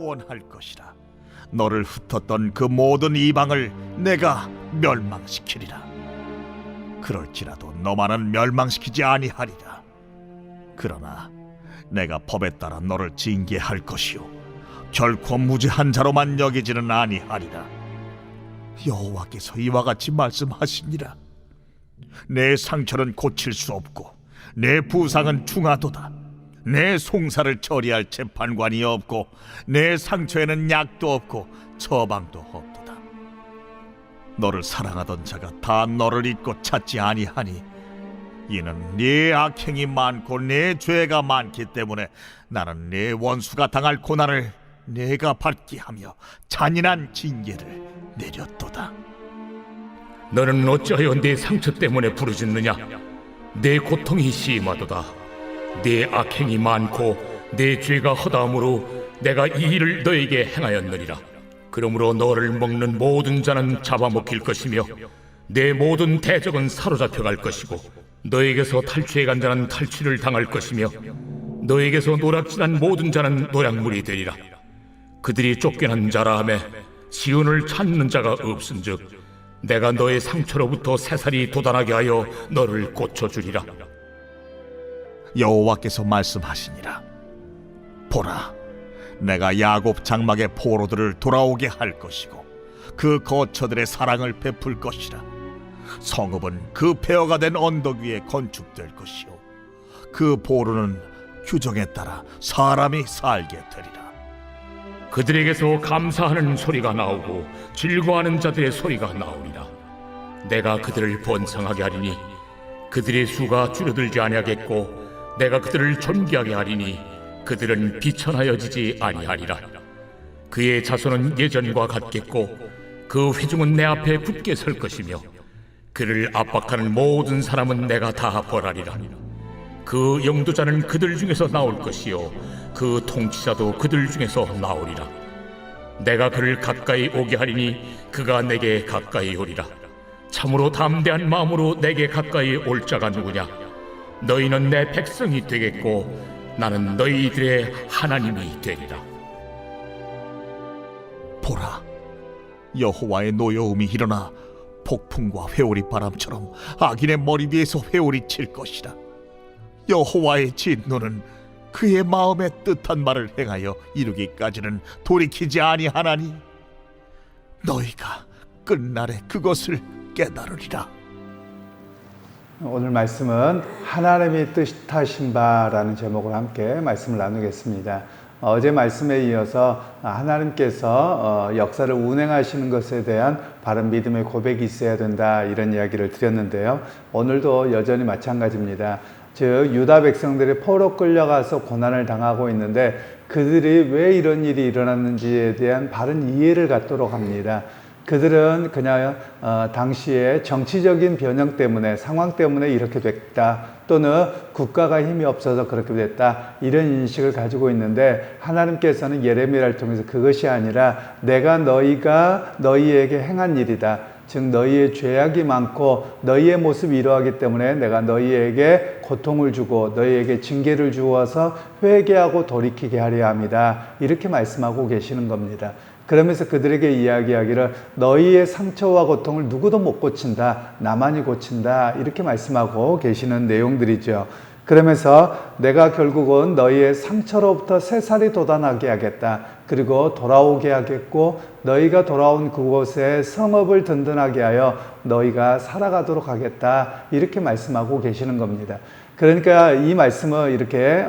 구원할 것이라. 너를 흩었던 그 모든 이방을 내가 멸망시키리라. 그럴지라도 너만은 멸망시키지 아니하리라. 그러나 내가 법에 따라 너를 징계할 것이요 결코 무죄한 자로만 여기지는 아니하리라. 여호와께서 이와 같이 말씀하시니라. 내 상처는 고칠 수 없고 내 부상은 중하도다. 내 송사를 처리할 재판관이 없고 내 상처에는 약도 없고 처방도 없도다. 너를 사랑하던 자가 다 너를 잊고 찾지 아니하니 이는 네 악행이 많고 네 죄가 많기 때문에 나는 네 원수가 당할 고난을 내가 받게 하며 잔인한 징계를 내렸도다. 너는 어찌하여 내 상처 때문에 부르짖느냐? 내 고통이 심하도다. 내 악행이 많고 내 죄가 허다함으로 내가 이 일을 너에게 행하였느니라. 그러므로 너를 먹는 모든 자는 잡아먹힐 것이며 내 모든 대적은 사로잡혀 갈 것이고 너에게서 탈취해 간 자는 탈취를 당할 것이며 너에게서 노략질한 모든 자는 노략물이 되리라. 그들이 쫓겨난 자라 하매 시온을 찾는 자가 없은즉 내가 너의 상처로부터 새살이 돋아나게 하여 너를 고쳐주리라. 여호와께서 말씀하시니라. 보라, 내가 야곱 장막의 포로들을 돌아오게 할 것이고 그 거처들의 사랑을 베풀 것이라. 성읍은 그 폐허가 된 언덕 위에 건축될 것이요 그 보루는 규정에 따라 사람이 살게 되리라. 그들에게서 감사하는 소리가 나오고 즐거워하는 자들의 소리가 나오리라. 내가 그들을 번성하게 하리니 그들의 수가 줄어들지 아니하겠고 내가 그들을 존귀하게 하리니 그들은 비천하여지지 아니하리라. 그의 자손은 예전과 같겠고 그 회중은 내 앞에 굳게 설 것이며 그를 압박하는 모든 사람은 내가 다 벌하리라. 그 영도자는 그들 중에서 나올 것이요 그 통치자도 그들 중에서 나오리라. 내가 그를 가까이 오게 하리니 그가 내게 가까이 오리라. 참으로 담대한 마음으로 내게 가까이 올 자가 누구냐? 너희는 내 백성이 되겠고 나는 너희들의 하나님이 되리라. 보라, 여호와의 노여움이 일어나 폭풍과 회오리 바람처럼 악인의 머리 위에서 회오리 칠 것이라. 여호와의 진노는 그의 마음에 뜻한 말을 행하여 이루기까지는 돌이키지 아니하나니 너희가 끝날에 그것을 깨달으리라. 오늘 말씀은 하나님이 뜻하신 바라는 제목으로 함께 말씀을 나누겠습니다. 어제 말씀에 이어서 하나님께서 역사를 운행하시는 것에 대한 바른 믿음의 고백이 있어야 된다, 이런 이야기를 드렸는데요. 오늘도 여전히 마찬가지입니다. 즉 유다 백성들이 포로 끌려가서 고난을 당하고 있는데 그들이 왜 이런 일이 일어났는지에 대한 바른 이해를 갖도록 합니다. 그들은 그냥 당시에 정치적인 변형 때문에, 상황 때문에 이렇게 됐다, 또는 국가가 힘이 없어서 그렇게 됐다, 이런 인식을 가지고 있는데 하나님께서는 예레미야를 통해서 그것이 아니라 내가 너희에게 행한 일이다, 즉 너희의 죄악이 많고 너희의 모습이 이러하기 때문에 내가 너희에게 고통을 주고 너희에게 징계를 주어서 회개하고 돌이키게 하려 합니다, 이렇게 말씀하고 계시는 겁니다. 그러면서 그들에게 이야기하기를 너희의 상처와 고통을 누구도 못 고친다, 나만이 고친다, 이렇게 말씀하고 계시는 내용들이죠. 그러면서 내가 결국은 너희의 상처로부터 새살이 돋아나게 하겠다, 그리고 돌아오게 하겠고 너희가 돌아온 그곳에 성읍을 든든하게 하여 너희가 살아가도록 하겠다, 이렇게 말씀하고 계시는 겁니다. 그러니까 이 말씀을 이렇게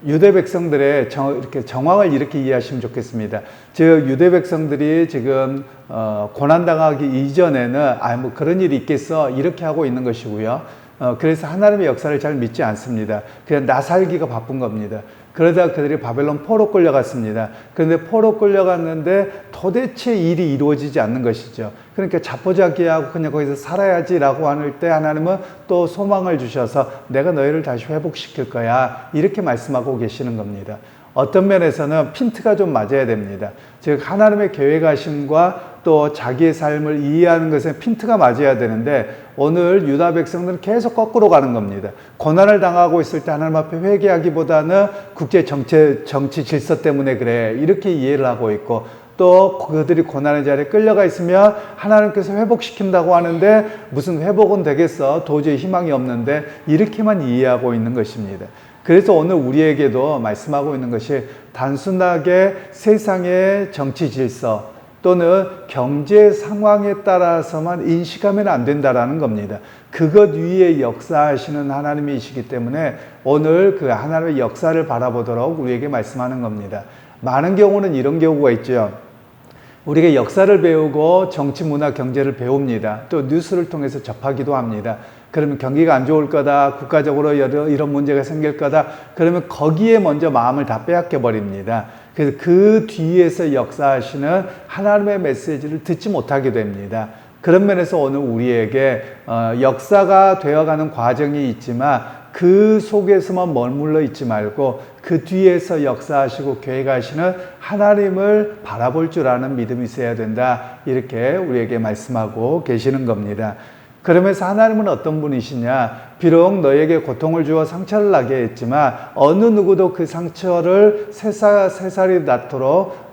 유대 백성들의 이렇게 정황을 이렇게 이해하시면 좋겠습니다. 즉 유대 백성들이 지금 고난당하기 이전에는 뭐 그런 일이 있겠어, 이렇게 하고 있는 것이고요. 그래서 하나님의 역사를 잘 믿지 않습니다. 그냥 나 살기가 바쁜 겁니다. 그러다가 그들이 바벨론 포로 끌려갔습니다. 그런데 포로 끌려갔는데 도대체 일이 이루어지지 않는 것이죠. 그러니까 자포자기하고 그냥 거기서 살아야지라고 할 때 하나님은 또 소망을 주셔서 내가 너희를 다시 회복시킬 거야, 이렇게 말씀하고 계시는 겁니다. 어떤 면에서는 핀트가 좀 맞아야 됩니다. 즉 하나님의 계획하심과 또 자기의 삶을 이해하는 것에 핀트가 맞아야 되는데 오늘 유다 백성들은 계속 거꾸로 가는 겁니다. 고난을 당하고 있을 때 하나님 앞에 회개하기보다는 국제 정치 질서 때문에 그래 이렇게 이해를 하고 있고 또 그들이 고난의 자리에 끌려가 있으면 하나님께서 회복시킨다고 하는데 무슨 회복은 되겠어? 도저히 희망이 없는데 이렇게만 이해하고 있는 것입니다. 그래서 오늘 우리에게도 말씀하고 있는 것이 단순하게 세상의 정치 질서 또는 경제 상황에 따라서만 인식하면 안 된다라는 겁니다. 그것 위에 역사하시는 하나님이시기 때문에 오늘 그 하나님의 역사를 바라보도록 우리에게 말씀하는 겁니다. 많은 경우는 이런 경우가 있죠. 우리가 역사를 배우고 정치, 문화, 경제를 배웁니다. 또 뉴스를 통해서 접하기도 합니다. 그러면 경기가 안 좋을 거다, 국가적으로 이런 문제가 생길 거다, 그러면 거기에 먼저 마음을 다 빼앗겨 버립니다. 그래서 그 뒤에서 역사하시는 하나님의 메시지를 듣지 못하게 됩니다. 그런 면에서 오늘 우리에게 역사가 되어가는 과정이 있지만 그 속에서만 머물러 있지 말고 그 뒤에서 역사하시고 계획하시는 하나님을 바라볼 줄 아는 믿음이 있어야 된다. 이렇게 우리에게 말씀하고 계시는 겁니다. 그러면서 하나님은 어떤 분이시냐? 비록 너에게 고통을 주어 상처를 나게 했지만 어느 누구도 그 상처를 새살이 낫도록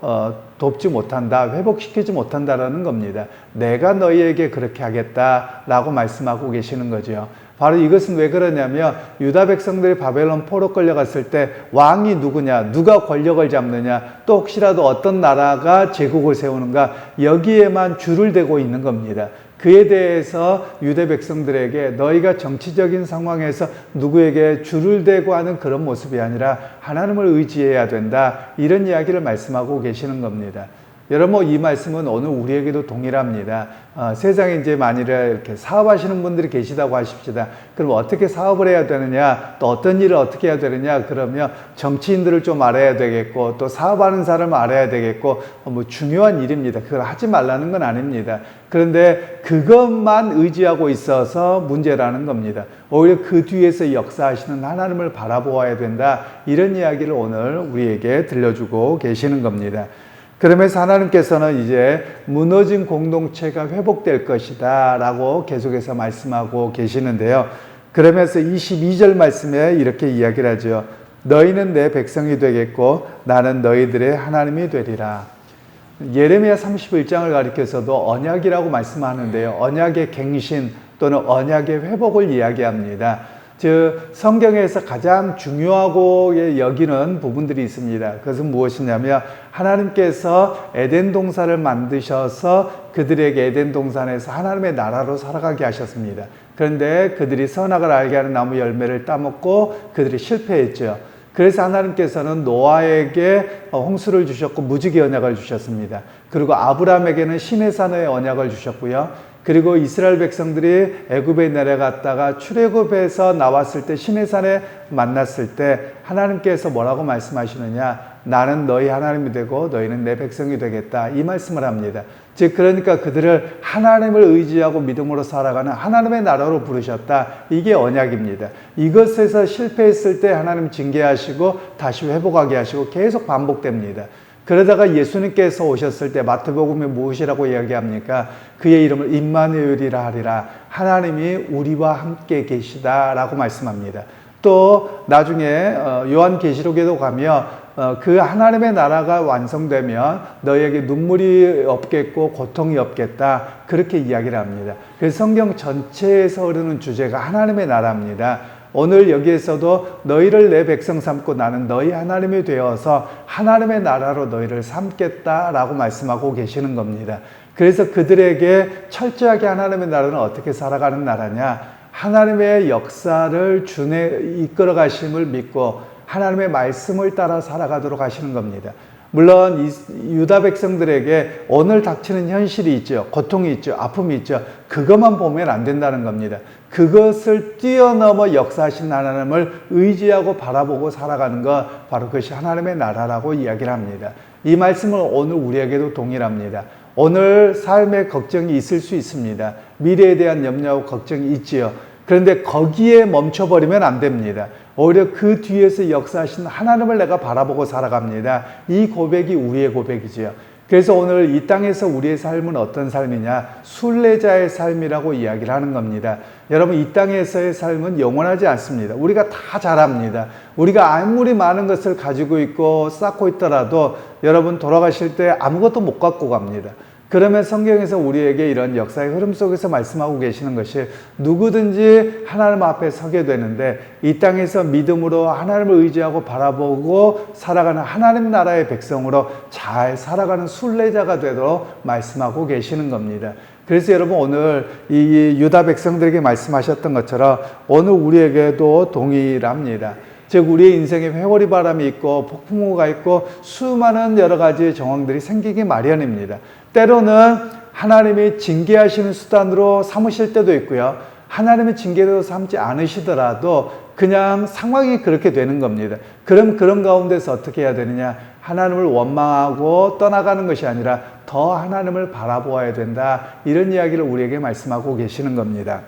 돕지 못한다, 회복시키지 못한다라는 겁니다. 내가 너희에게 그렇게 하겠다라고 말씀하고 계시는 거죠. 바로 이것은 왜 그러냐면 유다 백성들이 바벨론 포로 끌려갔을 때 왕이 누구냐, 누가 권력을 잡느냐, 또 혹시라도 어떤 나라가 제국을 세우는가 여기에만 줄을 대고 있는 겁니다. 그에 대해서 유대 백성들에게 너희가 정치적인 상황에서 누구에게 줄을 대고 하는 그런 모습이 아니라 하나님을 의지해야 된다. 이런 이야기를 말씀하고 계시는 겁니다. 여러분, 이 말씀은 오늘 우리에게도 동일합니다. 세상에 이제 만일에 이렇게 사업하시는 분들이 계시다고 하십시다. 그럼 어떻게 사업을 해야 되느냐, 또 어떤 일을 어떻게 해야 되느냐, 그러면 정치인들을 좀 알아야 되겠고, 또 사업하는 사람을 알아야 되겠고, 뭐 중요한 일입니다. 그걸 하지 말라는 건 아닙니다. 그런데 그것만 의지하고 있어서 문제라는 겁니다. 오히려 그 뒤에서 역사하시는 하나님을 바라보아야 된다. 이런 이야기를 오늘 우리에게 들려주고 계시는 겁니다. 그러면서 하나님께서는 이제 무너진 공동체가 회복될 것이다 라고 계속해서 말씀하고 계시는데요. 그러면서 22절 말씀에 이렇게 이야기를 하죠. 너희는 내 백성이 되겠고 나는 너희들의 하나님이 되리라. 예레미야 31장을 가리켜서도 언약이라고 말씀하는데요. 언약의 갱신 또는 언약의 회복을 이야기합니다. 즉 성경에서 가장 중요하고 여기는 부분들이 있습니다. 그것은 무엇이냐면 하나님께서 에덴 동산을 만드셔서 그들에게 에덴 동산에서 하나님의 나라로 살아가게 하셨습니다. 그런데 그들이 선악을 알게 하는 나무 열매를 따먹고 그들이 실패했죠. 그래서 하나님께서는 노아에게 홍수를 주셨고 무지개 언약을 주셨습니다. 그리고 아브라함에게는 시내산의 언약을 주셨고요. 그리고 이스라엘 백성들이 애굽에 내려갔다가 출애굽에서 나왔을 때 시내산에 만났을 때 하나님께서 뭐라고 말씀하시느냐? 나는 너희 하나님이 되고 너희는 내 백성이 되겠다. 이 말씀을 합니다. 즉 그러니까 그들을 하나님을 의지하고 믿음으로 살아가는 하나님의 나라로 부르셨다. 이게 언약입니다. 이것에서 실패했을 때 하나님 징계하시고 다시 회복하게 하시고 계속 반복됩니다. 그러다가 예수님께서 오셨을 때 마태복음에 무엇이라고 이야기합니까? 그의 이름을 임마누엘이라 하리라. 하나님이 우리와 함께 계시다라고 말씀합니다. 또 나중에 요한계시록에도 가면 그 하나님의 나라가 완성되면 너희에게 눈물이 없겠고 고통이 없겠다. 그렇게 이야기를 합니다. 그래서 성경 전체에서 흐르는 주제가 하나님의 나라입니다. 오늘 여기에서도 너희를 내 백성 삼고 나는 너희 하나님이 되어서 하나님의 나라로 너희를 삼겠다라고 말씀하고 계시는 겁니다. 그래서 그들에게 철저하게 하나님의 나라는 어떻게 살아가는 나라냐? 하나님의 역사를 이끌어 가심을 믿고 하나님의 말씀을 따라 살아가도록 하시는 겁니다. 물론 유다 백성들에게 오늘 닥치는 현실이 있죠. 고통이 있죠. 아픔이 있죠. 그것만 보면 안 된다는 겁니다. 그것을 뛰어넘어 역사하신 하나님을 의지하고 바라보고 살아가는 것, 바로 그것이 하나님의 나라라고 이야기를 합니다. 이 말씀은 오늘 우리에게도 동일합니다. 오늘 삶에 걱정이 있을 수 있습니다. 미래에 대한 염려하고 걱정이 있지요. 그런데 거기에 멈춰버리면 안 됩니다. 오히려 그 뒤에서 역사하신 하나님을 내가 바라보고 살아갑니다. 이 고백이 우리의 고백이지요. 그래서 오늘 이 땅에서 우리의 삶은 어떤 삶이냐? 순례자의 삶이라고 이야기를 하는 겁니다. 여러분, 이 땅에서의 삶은 영원하지 않습니다. 우리가 다 잘합니다. 우리가 아무리 많은 것을 가지고 있고 쌓고 있더라도 여러분 돌아가실 때 아무것도 못 갖고 갑니다. 그러면 성경에서 우리에게 이런 역사의 흐름 속에서 말씀하고 계시는 것이 누구든지 하나님 앞에 서게 되는데 이 땅에서 믿음으로 하나님을 의지하고 바라보고 살아가는 하나님 나라의 백성으로 잘 살아가는 순례자가 되도록 말씀하고 계시는 겁니다. 그래서 여러분, 오늘 이 유다 백성들에게 말씀하셨던 것처럼 오늘 우리에게도 동일합니다. 즉 우리의 인생에 회오리 바람이 있고 폭풍우가 있고 수많은 여러 가지 정황들이 생기기 마련입니다. 때로는 하나님이 징계하시는 수단으로 삼으실 때도 있고요. 하나님의 징계로 삼지 않으시더라도 그냥 상황이 그렇게 되는 겁니다. 그럼 그런 가운데서 어떻게 해야 되느냐? 하나님을 원망하고 떠나가는 것이 아니라 더 하나님을 바라보아야 된다. 이런 이야기를 우리에게 말씀하고 계시는 겁니다.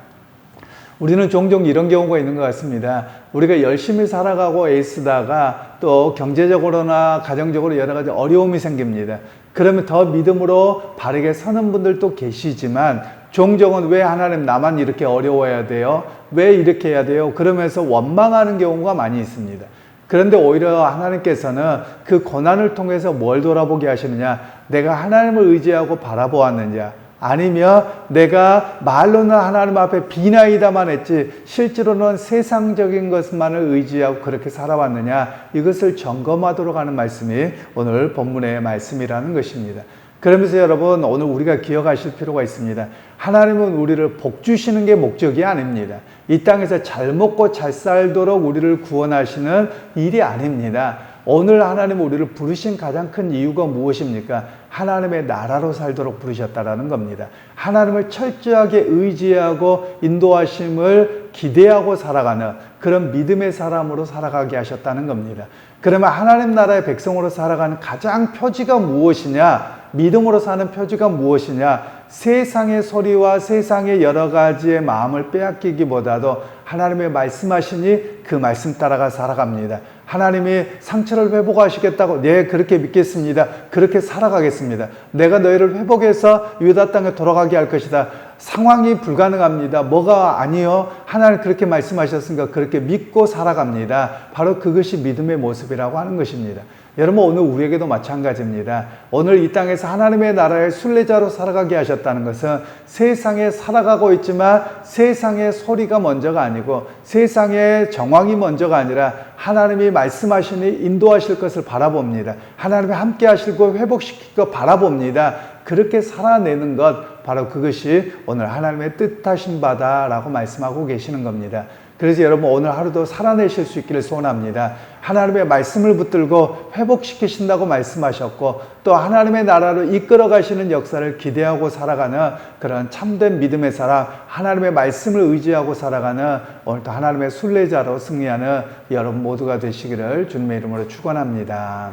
우리는 종종 이런 경우가 있는 것 같습니다. 우리가 열심히 살아가고 애쓰다가 또 경제적으로나 가정적으로 여러 가지 어려움이 생깁니다. 그러면 더 믿음으로 바르게 서는 분들도 계시지만 종종은 왜 하나님 나만 이렇게 어려워야 돼요? 왜 이렇게 해야 돼요? 그러면서 원망하는 경우가 많이 있습니다. 그런데 오히려 하나님께서는 그 고난을 통해서 뭘 돌아보게 하시느냐? 내가 하나님을 의지하고 바라보았느냐? 아니면 내가 말로는 하나님 앞에 비나이다만 했지 실제로는 세상적인 것만을 의지하고 그렇게 살아왔느냐, 이것을 점검하도록 하는 말씀이 오늘 본문의 말씀이라는 것입니다. 그러면서 여러분, 오늘 우리가 기억하실 필요가 있습니다. 하나님은 우리를 복 주시는 게 목적이 아닙니다. 이 땅에서 잘 먹고 잘 살도록 우리를 구원하시는 일이 아닙니다. 오늘 하나님 우리를 부르신 가장 큰 이유가 무엇입니까? 하나님의 나라로 살도록 부르셨다라는 겁니다. 하나님을 철저하게 의지하고 인도하심을 기대하고 살아가는 그런 믿음의 사람으로 살아가게 하셨다는 겁니다. 그러면 하나님 나라의 백성으로 살아가는 가장 표지가 무엇이냐? 믿음으로 사는 표지가 무엇이냐? 세상의 소리와 세상의 여러 가지의 마음을 빼앗기기보다도 하나님의 말씀하시니 그 말씀 따라가 살아갑니다. 하나님이 상처를 회복하시겠다고, 네, 그렇게 믿겠습니다. 그렇게 살아가겠습니다. 내가 너희를 회복해서 유다 땅에 돌아가게 할 것이다. 상황이 불가능합니다. 뭐가 아니요? 하나님 그렇게 말씀하셨으니까 그렇게 믿고 살아갑니다. 바로 그것이 믿음의 모습이라고 하는 것입니다. 여러분, 오늘 우리에게도 마찬가지입니다. 오늘 이 땅에서 하나님의 나라의 순례자로 살아가게 하셨다는 것은 세상에 살아가고 있지만 세상의 소리가 먼저가 아니고 세상의 정황이 먼저가 아니라 하나님이 말씀하시니 인도하실 것을 바라봅니다. 하나님이 함께 하시고 회복시킬 것 바라봅니다. 그렇게 살아내는 것, 바로 그것이 오늘 하나님의 뜻하신 바다라고 말씀하고 계시는 겁니다. 그래서 여러분, 오늘 하루도 살아내실 수 있기를 소원합니다. 하나님의 말씀을 붙들고 회복시키신다고 말씀하셨고 또 하나님의 나라로 이끌어 가시는 역사를 기대하고 살아가는 그런 참된 믿음의 사람, 하나님의 말씀을 의지하고 살아가는 오늘도 하나님의 순례자로 승리하는 여러분 모두가 되시기를 주님의 이름으로 축원합니다.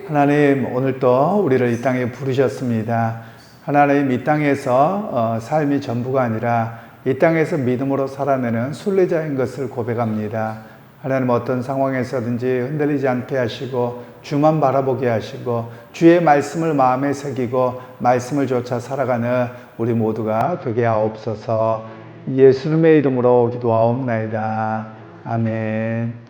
하나님, 오늘도 우리를 이 땅에 부르셨습니다. 하나님, 이 땅에서 삶이 전부가 아니라 이 땅에서 믿음으로 살아내는 순례자인 것을 고백합니다. 하나님, 어떤 상황에서든지 흔들리지 않게 하시고 주만 바라보게 하시고 주의 말씀을 마음에 새기고 말씀을 쫓아 살아가는 우리 모두가 되게 하옵소서. 예수님의 이름으로 기도하옵나이다. 아멘.